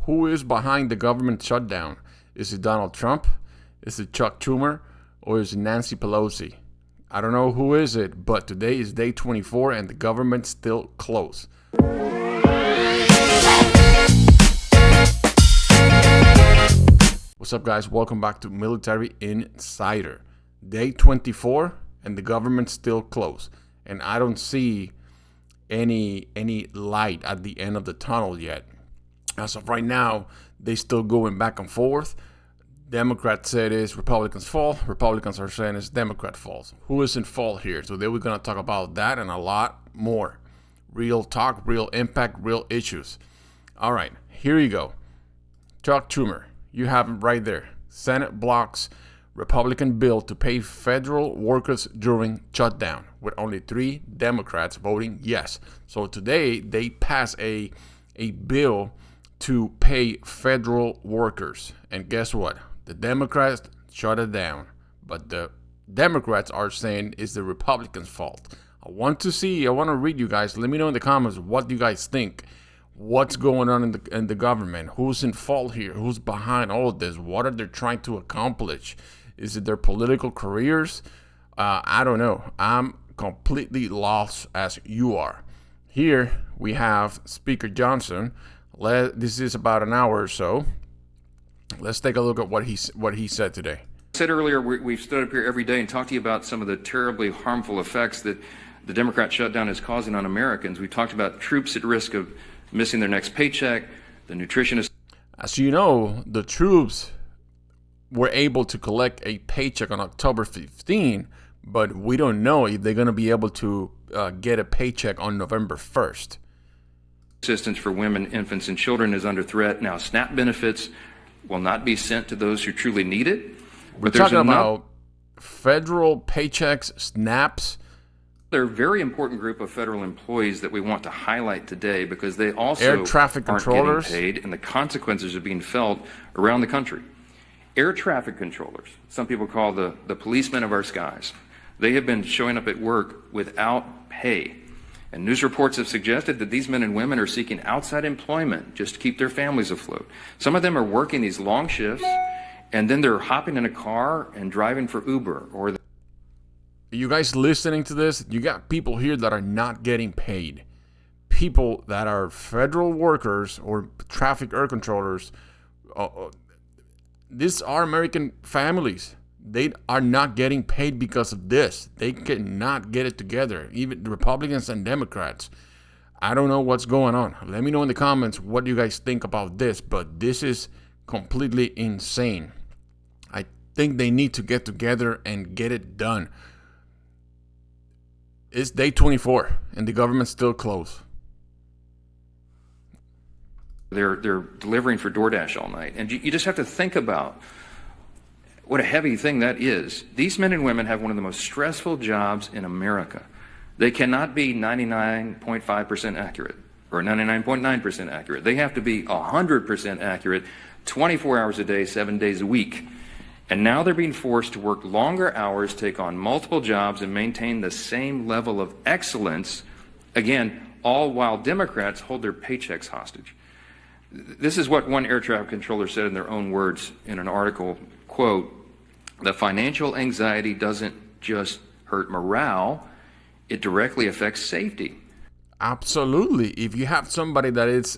Who is behind the government shutdown? Is it Donald Trump? Is it Chuck Schumer? Or is it Nancy Pelosi? I don't know who is it, but today is day 24 and the government's still closed. What's up, guys? Welcome back to Military Insider. Day 24 and the government's still closed. And I don't see any light at the end of the tunnel yet. As of right now, they still going back and forth. Democrats said it's Republicans' fault. Republicans are saying it's Democrat fault. Who is in fault here? Today we're going to talk about that and a lot more. Real talk, real impact, real issues. All right, here you go. Chuck Schumer, you have it right there. Senate blocks Republican bill to pay federal workers during shutdown, with only 3 Democrats voting yes. So today they pass a bill to pay federal workers. And guess what? The Democrats shut it down. But the Democrats are saying it's the Republicans' fault. I want to read you guys. Let me know in the comments what you guys think. What's going on in the government? Who's in fault here? Who's behind all of this? What are they trying to accomplish? Is it their political careers? I don't know. I'm completely lost as you are. Here we have Speaker Johnson. This is about an hour or so. Let's take a look at what he said today. I said earlier, we've stood up here every day and talked to you about some of the terribly harmful effects that the Democrat shutdown is causing on Americans. We talked about troops at risk of missing their next paycheck, the nutritionists. As you know, the troops were able to collect a paycheck on October 15, but we don't know if they're going to be able to get a paycheck on November 1st. Assistance for women, infants, and children is under threat. Now, SNAP benefits will not be sent to those who truly need it. We're talking about federal paychecks, SNAPs. They're a very important group of federal employees that we want to highlight today because they also air traffic controllers aren't getting paid, and the consequences are being felt around the country. Air traffic controllers, some people call the policemen of our skies, they have been showing up at work without pay. And news reports have suggested that these men and women are seeking outside employment just to keep their families afloat. Some of them are working these long shifts, and then they're hopping in a car and driving for Uber. Are you guys listening to this? You got people here that are not getting paid. People that are federal workers or traffic air controllers. These are American families. They are not getting paid because of this. They cannot get it together. Even the Republicans and Democrats. I don't know what's going on. Let me know in the comments what you guys think about this. But this is completely insane. I think they need to get together and get it done. It's day 24 and the government's still closed. They're delivering for DoorDash all night. And you just have to think about what a heavy thing that is. These men and women have one of the most stressful jobs in America. They cannot be 99.5% accurate or 99.9% accurate. They have to be 100% accurate 24 hours a day, 7 days a week. And now they're being forced to work longer hours, take on multiple jobs, and maintain the same level of excellence, again, all while Democrats hold their paychecks hostage. This is what one air traffic controller said in their own words in an article, quote, "The financial anxiety doesn't just hurt morale, it directly affects safety." Absolutely. If you have somebody that is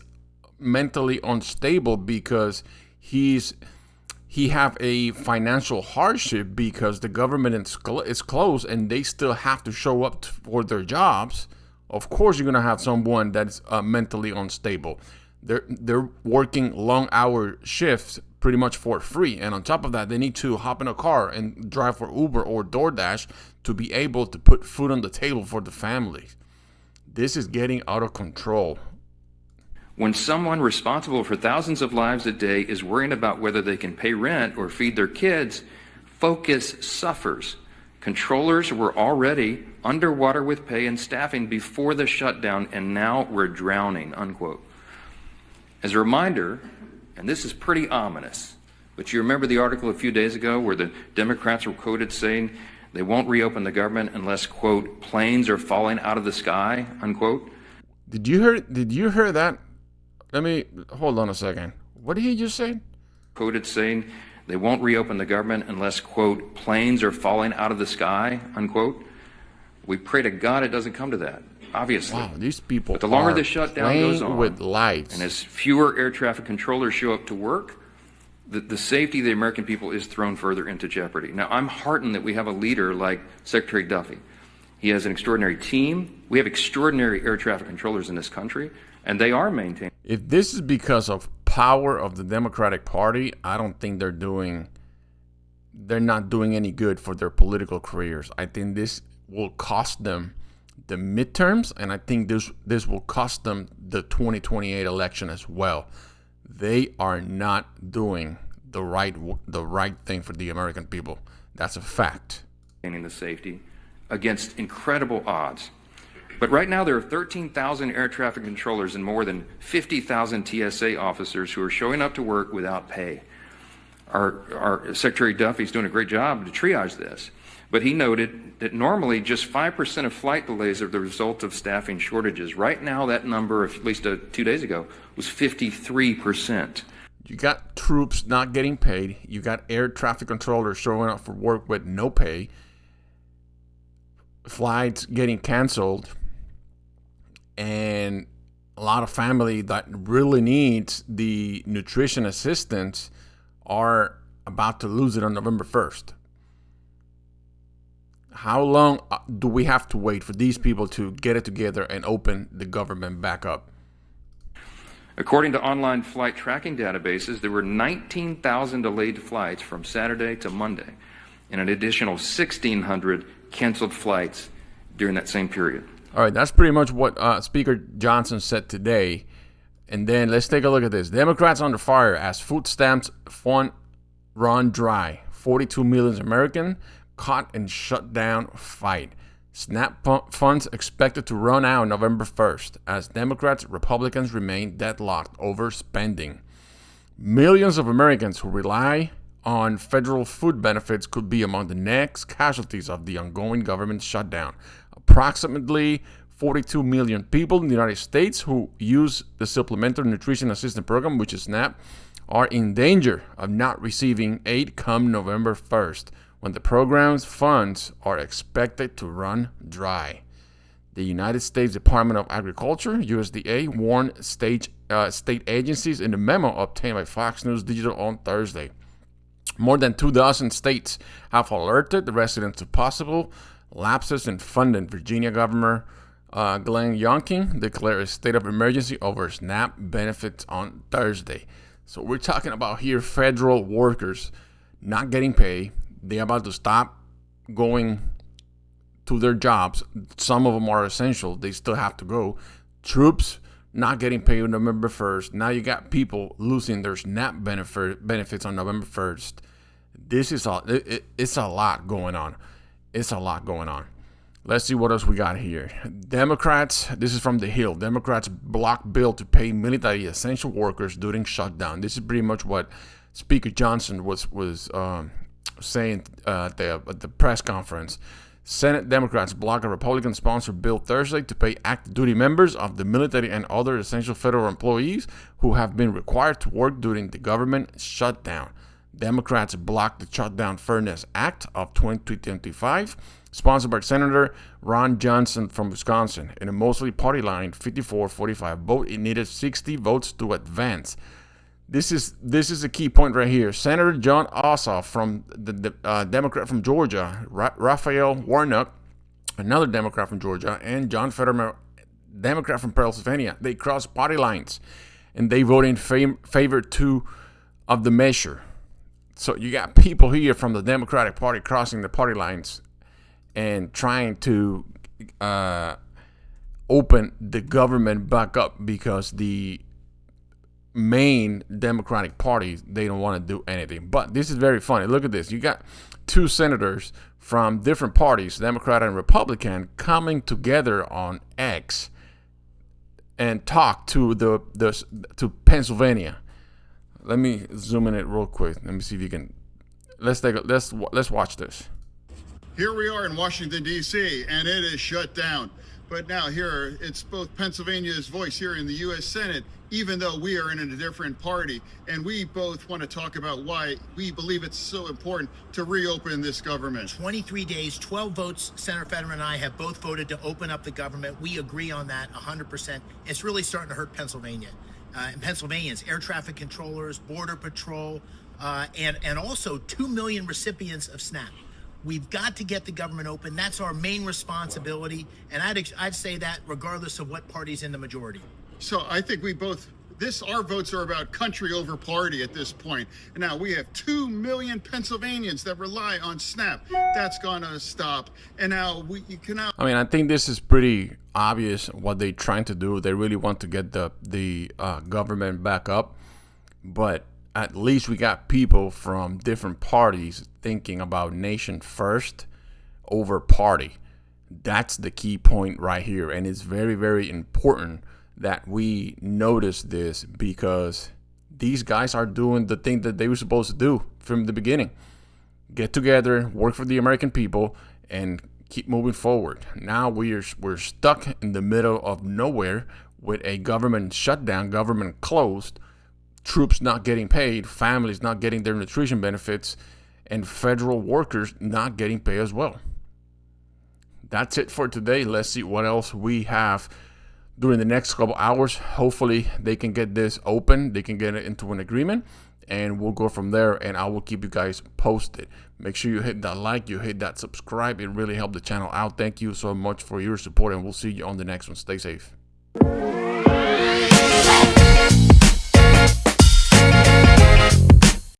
mentally unstable because he have a financial hardship because the government is closed and they still have to show up for their jobs, of course you're going to have someone that's mentally unstable. They're working long hour shifts pretty much for free, and on top of that they need to hop in a car and drive for Uber or DoorDash to be able to put food on the table for the family. This is getting out of control. When someone responsible for thousands of lives a day is worrying about whether they can pay rent or feed their kids, focus suffers. Controllers were already underwater with pay and staffing before the shutdown, and now we're drowning, unquote. As a reminder, and this is pretty ominous, but you remember the article a few days ago where the Democrats were quoted saying they won't reopen the government unless, quote, planes are falling out of the sky, unquote? Did you hear that? Let me hold on a second. What did he just say? Quoted saying they won't reopen the government unless, quote, planes are falling out of the sky, unquote. We pray to God it doesn't come to that, obviously. Wow, these people but the longer are the shutdown goes on, with lives. and as fewer air traffic controllers show up to work, the safety of the American people is thrown further into jeopardy. Now, I'm heartened that we have a leader like Secretary Duffy. He has an extraordinary team. We have extraordinary air traffic controllers in this country, and they are maintaining. If this is because of power of the Democratic Party, I don't think they're not doing any good for their political careers. I think this will cost them the midterms, and I think this will cost them the 2028 election as well. They are not doing the right thing for the American people. That's a fact. Maintaining the safety against incredible odds. But right now there are 13,000 air traffic controllers and more than 50,000 TSA officers who are showing up to work without pay. Our Secretary Duffy's doing a great job to triage this, but he noted that normally just 5% of flight delays are the result of staffing shortages. Right now that number, at least 2 days ago, was 53%. You got troops not getting paid. You got air traffic controllers showing up for work with no pay. Flights getting canceled. And a lot of family that really needs the nutrition assistance are about to lose it on November 1st. How long do we have to wait for these people to get it together and open the government back up? According to online flight tracking databases, there were 19,000 delayed flights from Saturday to Monday, and an additional 1,600 canceled flights during that same period. All right, that's pretty much what Speaker Johnson said today. And then let's take a look at this. Democrats under fire as food stamps fund run dry. 42 million Americans caught in shutdown fight. SNAP funds expected to run out November 1st as Democrats and Republicans remain deadlocked over spending. Millions of Americans who rely on federal food benefits could be among the next casualties of the ongoing government shutdown. Approximately 42 million people in the United States who use the Supplementary Nutrition Assistance Program, which is SNAP, are in danger of not receiving aid come November 1st, when the program's funds are expected to run dry. The United States Department of Agriculture, USDA, warned state agencies in a memo obtained by Fox News Digital on Thursday. More than 24 states have alerted the residents to possible lapses in funding. Virginia Governor Glenn Youngkin declared a state of emergency over SNAP benefits on Thursday. So we're talking about here federal workers not getting paid. They're about to stop going to their jobs. Some of them are essential. They still have to go. Troops not getting paid on November 1st. Now you got people losing their SNAP benefits on November 1st. This is it's a lot going on. It's a lot going on. Let's see what else we got here. Democrats, this is from The Hill. Democrats block bill to pay military essential workers during shutdown. This is pretty much what Speaker Johnson was saying at the press conference. Senate Democrats block a Republican-sponsored bill Thursday to pay active duty members of the military and other essential federal employees who have been required to work during the government shutdown. Democrats blocked the Shutdown Fairness Act of 2025, sponsored by Senator Ron Johnson from Wisconsin. In a mostly party line 54-45 vote, it needed 60 votes to advance. This is a key point right here. Senator John Ossoff from the Democrat from Georgia, Raphael Warnock, another Democrat from Georgia, and John Fetterman, Democrat from Pennsylvania, they crossed party lines and they voted in favor of the measure. So you got people here from the Democratic Party crossing the party lines and trying to open the government back up because the main Democratic Party, they don't want to do anything. But this is very funny. Look at this. You got two senators from different parties, Democrat and Republican, coming together on X and talk to to Pennsylvania. Let me zoom in it real quick. Let me see if you can. Let's watch this. Here we are in Washington, D.C., and it is shut down. But now here, it's both Pennsylvania's voice here in the U.S. Senate, even though we are in a different party. And we both want to talk about why we believe it's so important to reopen this government. 23 days, 12 votes. Senator Fetterman and I have both voted to open up the government. We agree on that 100%. It's really starting to hurt Pennsylvania. And Pennsylvanians, air traffic controllers, border patrol, and also 2 million recipients of SNAP. We've got to get the government open. That's our main responsibility. And I'd say that regardless of what party's in the majority. So I think we both, our votes are about country over party at this point. And now we have 2 million Pennsylvanians that rely on SNAP. That's gonna stop. And now you can now. I mean, I think this is pretty obvious what they're trying to do. They really want to get the government back up. But at least we got people from different parties thinking about nation first over party. That's the key point right here. And it's very, very important that we notice this, because these guys are doing the thing that they were supposed to do from the beginning. Get together, work for the American people, and keep moving forward. Now we're stuck in the middle of nowhere with a government shutdown, government closed, troops not getting paid, families not getting their nutrition benefits, and federal workers not getting paid as well. That's it for today. Let's see what else we have during the next couple hours. Hopefully they can get this open, they can get it into an agreement, and we'll go from there, and I will keep you guys posted. Make sure you hit that like, you hit that subscribe. It really helped the channel out. Thank you so much for your support, and we'll see you on the next one. Stay safe.